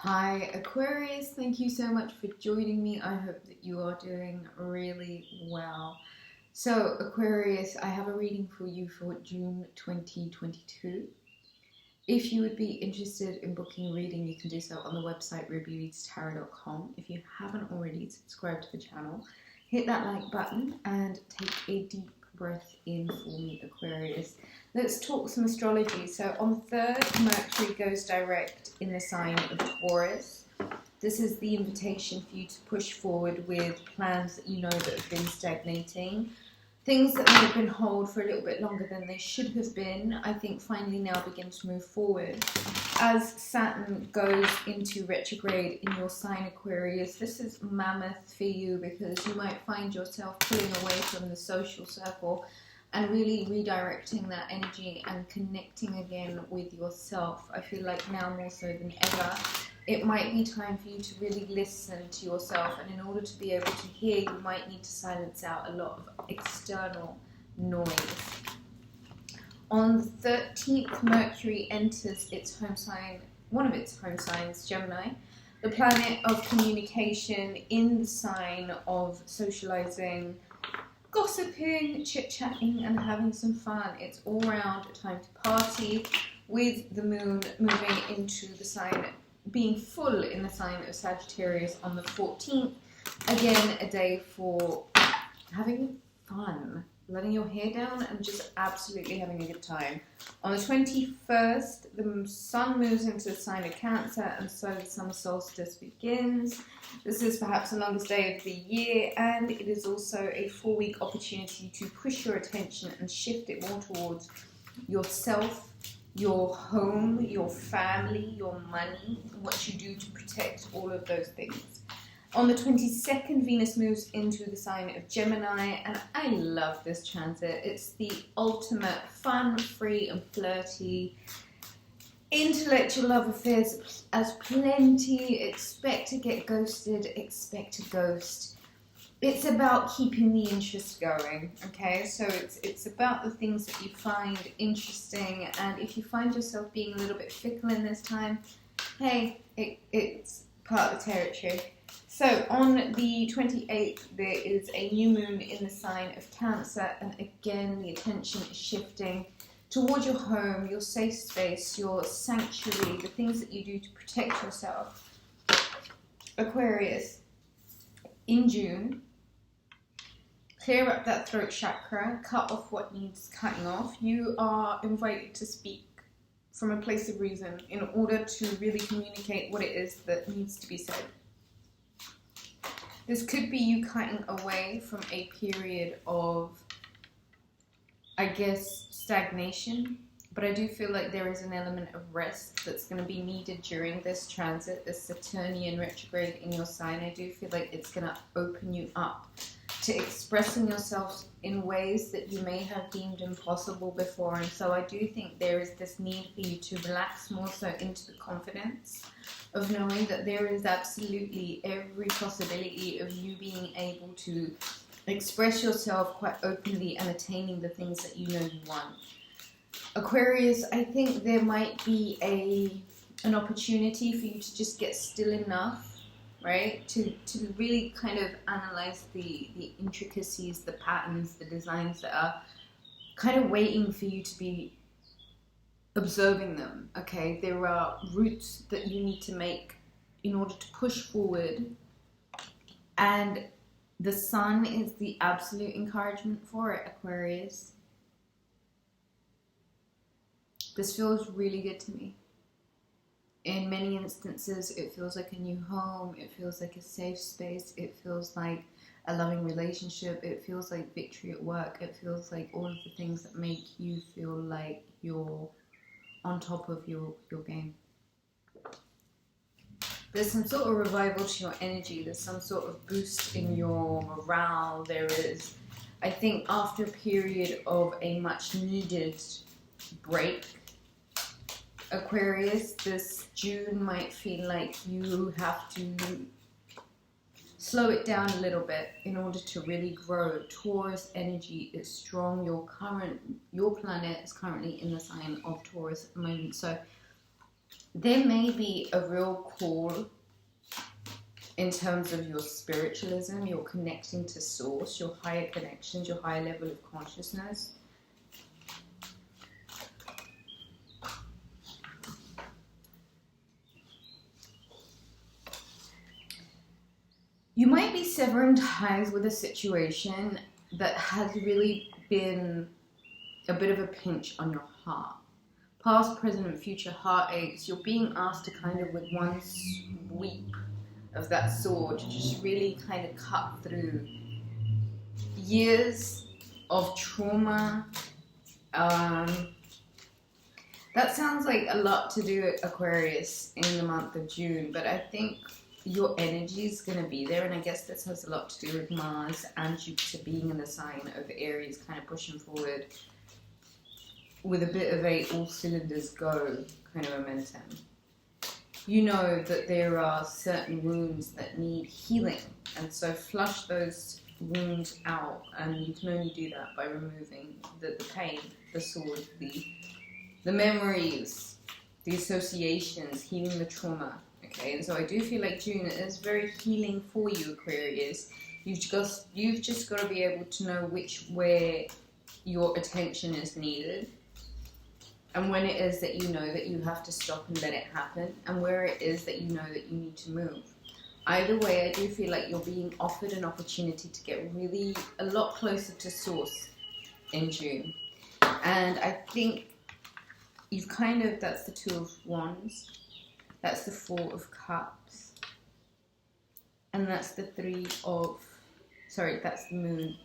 Hi Aquarius, thank you so much for joining me. I hope that you are doing really well. So Aquarius, I have a reading for you for June 2022. If you would be interested in booking a reading, you can do so on the website rubyreadstarot.com. If you haven't already subscribed to the channel, hit that like button and take a deep breath in for me, Aquarius. Let's talk some astrology. So on the 3rd, Mercury goes direct in the sign of Taurus. This is the invitation for you to push forward with plans that you know that have been stagnating. Things that may have been hold for a little bit longer than they should have been, I think finally now begin to move forward. As Saturn goes into retrograde in your sign Aquarius, this is mammoth for you because you might find yourself pulling away from the social circle and really redirecting that energy and connecting again with yourself. I feel like now more so than ever, it might be time for you to really listen to yourself, and in order to be able to hear, you might need to silence out a lot of external noise. On the 13th, Mercury enters its home sign, one of its home signs, Gemini, the planet of communication in the sign of socializing, gossiping, chit-chatting, and having some fun. It's all round a time to party, with the moon moving into the sign, being full in the sign of Sagittarius on the 14th. Again, a day for having fun, letting your hair down and just absolutely having a good time. On the 21st, the sun moves into the sign of Cancer, and so the summer solstice begins. This is perhaps the longest day of the year, and it is also a 4-week opportunity to push your attention and shift it more towards yourself, your home, your family, your money, what you do to protect all of those things. On the 22nd, Venus moves into the sign of Gemini, and I love this transit. It's the ultimate fun, free and flirty, intellectual love affairs as plenty. Expect to get ghosted, expect to ghost. It's about keeping the interest going, okay? So it's about the things that you find interesting, and if you find yourself being a little bit fickle in this time, hey, it's part of the territory. So on the 28th, there is a new moon in the sign of Cancer, and again, the attention is shifting towards your home, your safe space, your sanctuary, the things that you do to protect yourself. Aquarius, in June, clear up that throat chakra, cut off what needs cutting off. You are invited to speak from a place of reason in order to really communicate what it is that needs to be said. This could be you cutting away from a period of, I guess, stagnation, but I do feel like there is an element of rest that's going to be needed during this transit, this Saturnian retrograde in your sign. I do feel like it's going to open you up to expressing yourself in ways that you may have deemed impossible before, and so I do think there is this need for you to relax more so into the confidence of knowing that there is absolutely every possibility of you being able to express yourself quite openly and attaining the things that you know you want. Aquarius, I think there might be an opportunity for you to just get still enough, right, to really kind of analyze the intricacies, the patterns, the designs that are kind of waiting for you to be observing them, okay? There are roots that you need to make in order to push forward, and the sun is the absolute encouragement for it, Aquarius. This feels really good to me. In many instances, it feels like a new home, it feels like a safe space, it feels like a loving relationship, it feels like victory at work, it feels like all of the things that make you feel like you're on top of your game. There's some sort of revival to your energy, there's some sort of boost in your morale. There is, I think, after a period of a much needed break, Aquarius, this June might feel like you have to slow it down a little bit in order to really grow. Taurus energy is strong. Your planet is currently in the sign of Taurus at the moment, so there may be a real call in terms of your spiritualism, your connecting to source, your higher connections, your higher level of consciousness. You might be severing ties with a situation that has really been a bit of a pinch on your heart. Past, present, and future heartaches. You're being asked to kind of, with one sweep of that sword, to just really kind of cut through years of trauma. That sounds like a lot to do at Aquarius in the month of June, but I think your energy is going to be there, and I guess this has a lot to do with Mars and Jupiter being in the sign of Aries, kind of pushing forward with a bit of a all cylinders go kind of momentum. You know that there are certain wounds that need healing, and so flush those wounds out, and you can only do that by removing the pain, the sword, the memories, the associations, healing the trauma. Okay, and so I do feel like June is very healing for you, Aquarius. You've just got to be able to know where your attention is needed, and when it is that you know that you have to stop and let it happen, and where it is that you know that you need to move. Either way, I do feel like you're being offered an opportunity to get really a lot closer to source in June. And I think you've kind of, that's the Two of Wands, that's the Four of Cups, and that's the that's the Moon.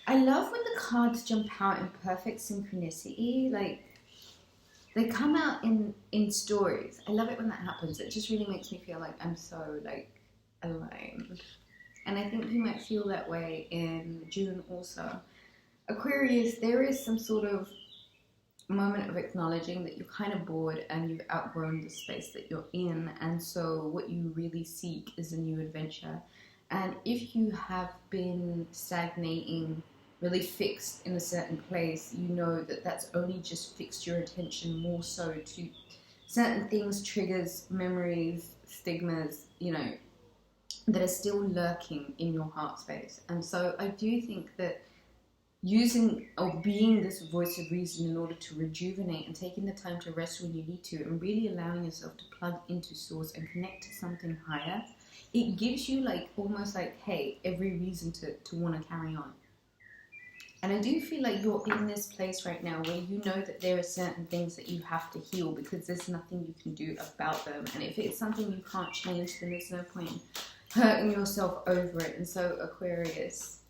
I love when the cards jump out in perfect synchronicity, like they come out in stories. I love it when that happens. It just really makes me feel like I'm so like aligned. And I think you might feel that way in June also. Aquarius, there is some sort of moment of acknowledging that you're kind of bored and you've outgrown the space that you're in, and so what you really seek is a new adventure. And if you have been stagnating, really fixed in a certain place, you know that that's only just fixed your attention more so to certain things, triggers, memories, stigmas, you know, that are still lurking in your heart space. And so I do think that using or being this voice of reason in order to rejuvenate and taking the time to rest when you need to, and really allowing yourself to plug into source and connect to something higher, it gives you like almost like, hey, every reason to want to carry on. And I do feel like you're in this place right now where you know that there are certain things that you have to heal because there's nothing you can do about them. And if it's something you can't change, then there's no point hurting yourself over it. And so Aquarius,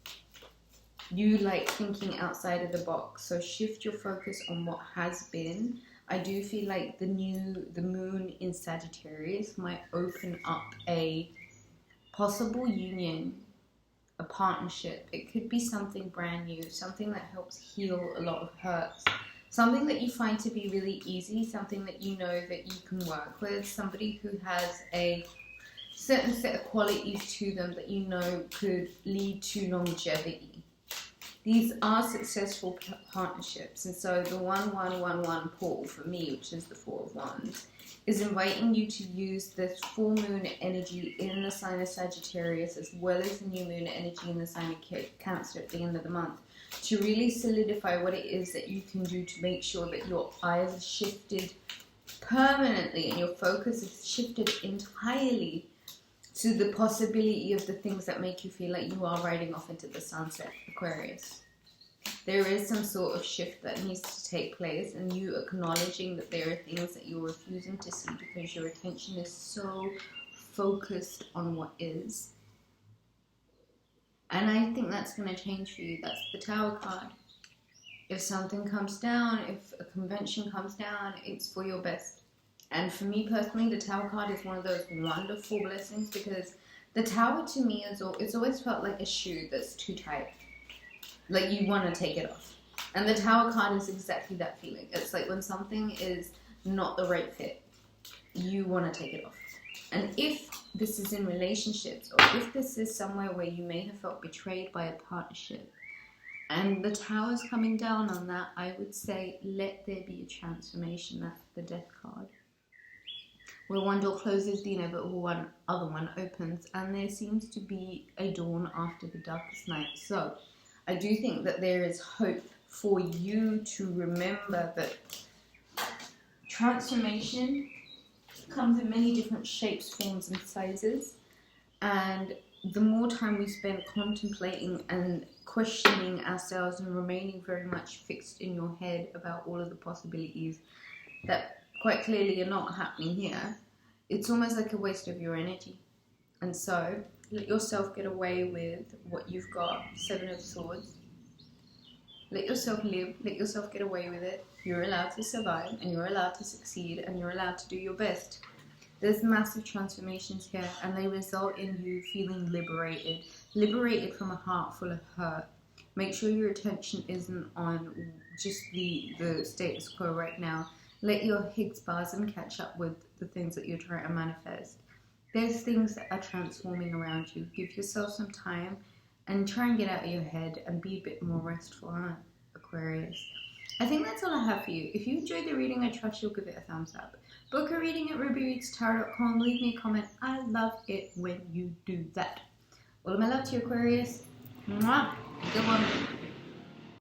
you like thinking outside of the box. So shift your focus on what has been. I do feel like the moon in Sagittarius might open up a possible union, a partnership. It could be something brand new, something that helps heal a lot of hurts, something that you find to be really easy, something that you know that you can work with, somebody who has a certain set of qualities to them that you know could lead to longevity. These are successful partnerships, and so the 1111 portal for me, which is the Four of Wands, is inviting you to use this full moon energy in the sign of Sagittarius as well as the new moon energy in the sign of Cancer at the end of the month to really solidify what it is that you can do to make sure that your eyes are shifted permanently and your focus is shifted entirely to the possibility of the things that make you feel like you are riding off into the sunset, Aquarius. There is some sort of shift that needs to take place, and you acknowledging that there are things that you're refusing to see because your attention is so focused on what is. And I think that's going to change for you. That's the Tower card. If something comes down, if a convention comes down, it's for your best. And for me personally, the Tower card is one of those wonderful blessings because the Tower to me it's always felt like a shoe that's too tight. Like you want to take it off. And the Tower card is exactly that feeling. It's like when something is not the right fit, you want to take it off. And if this is in relationships, or if this is somewhere where you may have felt betrayed by a partnership, and the Tower's coming down on that, I would say let there be a transformation. That's the Death card. where one door closes, the inevitable other one opens, and there seems to be a dawn after the darkest night. So I do think that there is hope for you to remember that transformation comes in many different shapes, forms, and sizes. And the more time we spend contemplating and questioning ourselves and remaining very much fixed in your head about all of the possibilities that quite clearly are not happening here, it's almost like a waste of your energy. And so let yourself get away with what you've got. 7 of Swords. Let yourself live. Let yourself get away with it. You're allowed to survive, and you're allowed to succeed, and you're allowed to do your best. There's massive transformations here, and they result in you feeling liberated. Liberated from a heart full of hurt. Make sure your attention isn't on just the status quo right now. Let your Higgs boson catch up with the things that you're trying to manifest. There's things that are transforming around you. Give yourself some time and try and get out of your head and be a bit more restful, huh, Aquarius? I think that's all I have for you. If you enjoyed the reading, I trust you'll give it a thumbs up. Book a reading at rubyreadstarot.com. Leave me a comment. I love it when you do that. All of my love to you, Aquarius. Mwah. Good one.